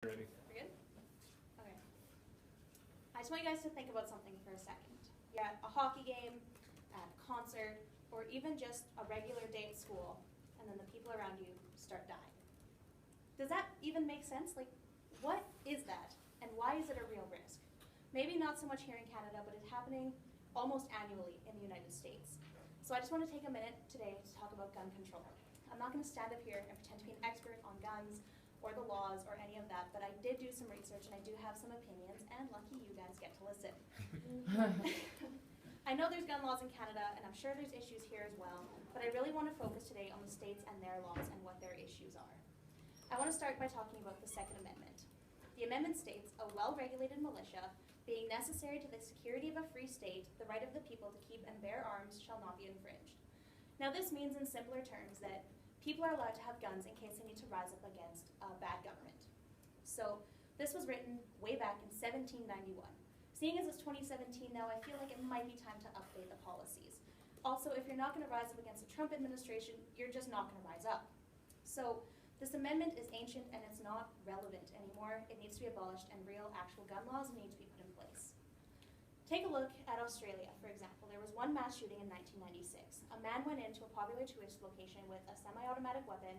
Ready. We're good? Okay. I just want you guys to think about something for a second. You're at a hockey game, at a concert, or even just a regular day at school, and then the people around you start dying. Does that even make sense? Like, what is that? And why is it a real risk? Maybe not so much here in Canada, but it's happening almost annually in the United States. So I just want to take a minute today to talk about gun control. I'm not going to stand up here and pretend to be an expert on guns or the laws or any of that, but I did do some research and I do have some opinions, and lucky you guys get to listen. I know there's gun laws in Canada, and I'm sure there's issues here as well, but I really want to focus today on the states and their laws and what their issues are. I want to start by talking about the Second Amendment. The amendment states, a well-regulated militia, being necessary to the security of a free state, the right of the people to keep and bear arms shall not be infringed. Now this means in simpler terms that people are allowed to have guns in case they need to rise up against a bad government. So this was written way back in 1791. Seeing as it's 2017 now, I feel like it might be time to update the policies. Also, if you're not going to rise up against the Trump administration, you're just not going to rise up. So this amendment is ancient and it's not relevant anymore. It needs to be abolished and real actual gun laws need to be put in place. Take a look at Australia, for example. There was one mass shooting in 1996. A man went into a popular tourist location with a semi-automatic weapon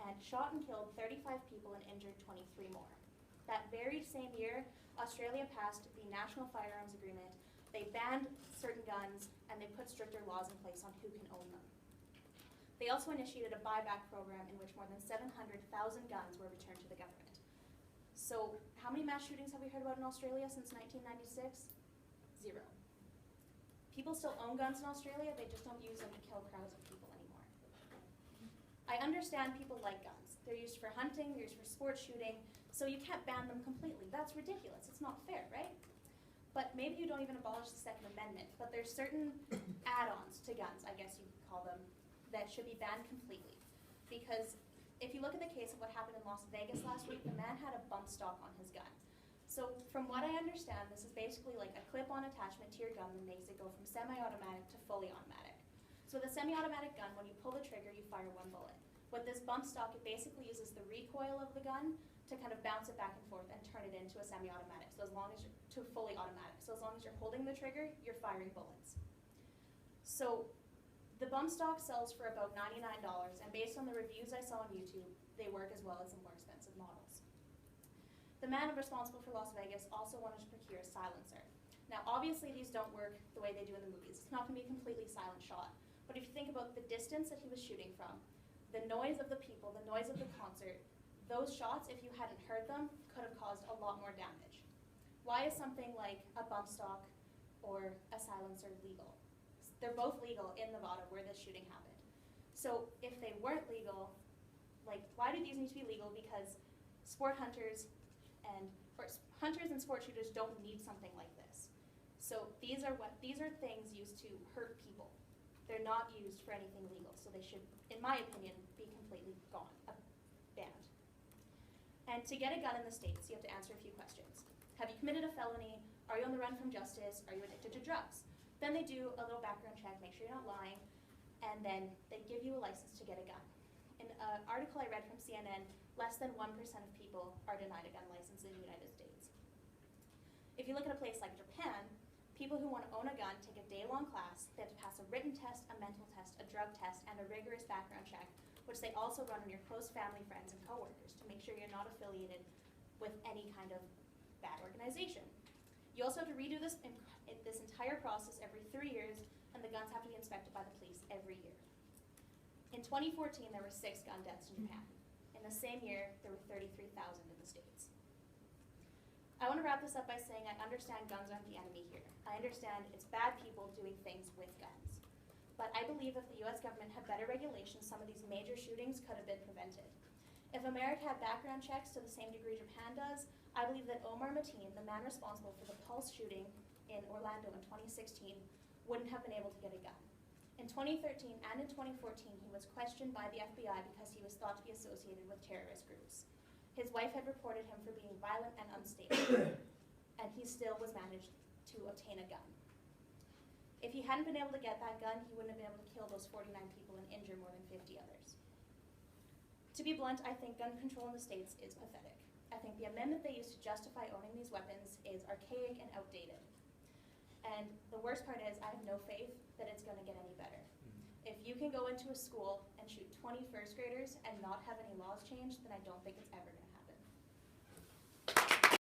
and shot and killed 35 people and injured 23 more. That very same year, Australia passed the National Firearms Agreement. They banned certain guns and they put stricter laws in place on who can own them. They also initiated a buyback program in which more than 700,000 guns were returned to the government. So how many mass shootings have we heard about in Australia since 1996? 0. People still own guns in Australia, they just don't use them to kill crowds of people anymore. I understand people like guns. They're used for hunting, they're used for sports shooting, so you can't ban them completely. That's ridiculous, it's not fair, right? But maybe you don't even abolish the Second Amendment, but there's certain add-ons to guns, I guess you could call them, that should be banned completely. Because if you look at the case of what happened in Las Vegas last week, the man had a bump stock on his gun. So from what I understand, this is basically like a clip-on attachment to your gun that makes it go from semi-automatic to fully automatic. So with a semi-automatic gun, when you pull the trigger, you fire one bullet. With this bump stock, it basically uses the recoil of the gun to kind of bounce it back and forth and turn it into a semi-automatic, so as long as to fully automatic. So as long as you're holding the trigger, you're firing bullets. So the bump stock sells for about $99, and based on the reviews I saw on YouTube, they work as well as the more expensive models. The man responsible for Las Vegas also wanted to procure a silencer. Now obviously these don't work the way they do in the movies. It's not going to be a completely silent shot. But if you think about the distance that he was shooting from, the noise of the people, the noise of the concert, those shots, if you hadn't heard them, could have caused a lot more damage. Why is something like a bump stock or a silencer legal? They're both legal in Nevada where this shooting happened. So if they weren't legal, like, why do these need to be legal? Because hunters and sport shooters don't need something like this. So these are things used to hurt people. They're not used for anything legal, so they should, in my opinion, be completely gone, banned. And to get a gun in the States, you have to answer a few questions. Have you committed a felony? Are you on the run from justice? Are you addicted to drugs? Then they do a little background check, make sure you're not lying, and then they give you a license to get a gun. In an article I read from CNN, less than 1% of people are denied a gun license in the United States. If you look at a place like Japan, people who want to own a gun take a day-long class. They have to pass a written test, a mental test, a drug test, and a rigorous background check, which they also run on your close family, friends, and coworkers to make sure you're not affiliated with any kind of bad organization. You also have to redo this entire process every 3 years, and the guns have to be inspected by the police every year. In 2014, there were 6 gun deaths in Japan. In the same year, there were 33,000 in the States. I want to wrap this up by saying I understand guns aren't the enemy here. I understand it's bad people doing things with guns. But I believe if the US government had better regulations, some of these major shootings could have been prevented. If America had background checks to the same degree Japan does, I believe that Omar Mateen, the man responsible for the Pulse shooting in Orlando in 2016, wouldn't have been able to get a gun. In 2013 and in 2014, he was questioned by the FBI because he was thought to be associated with terrorist groups. His wife had reported him for being violent and unstable, and he still was managed to obtain a gun. If he hadn't been able to get that gun, he wouldn't have been able to kill those 49 people and injure more than 50 others. To be blunt, I think gun control in the States is pathetic. I think the amendment they used to justify owning these weapons is archaic and outdated. And the worst part is I have no faith that it's going to get any better. If you can go into a school and shoot 20 first graders and not have any laws changed, then I don't think it's ever going to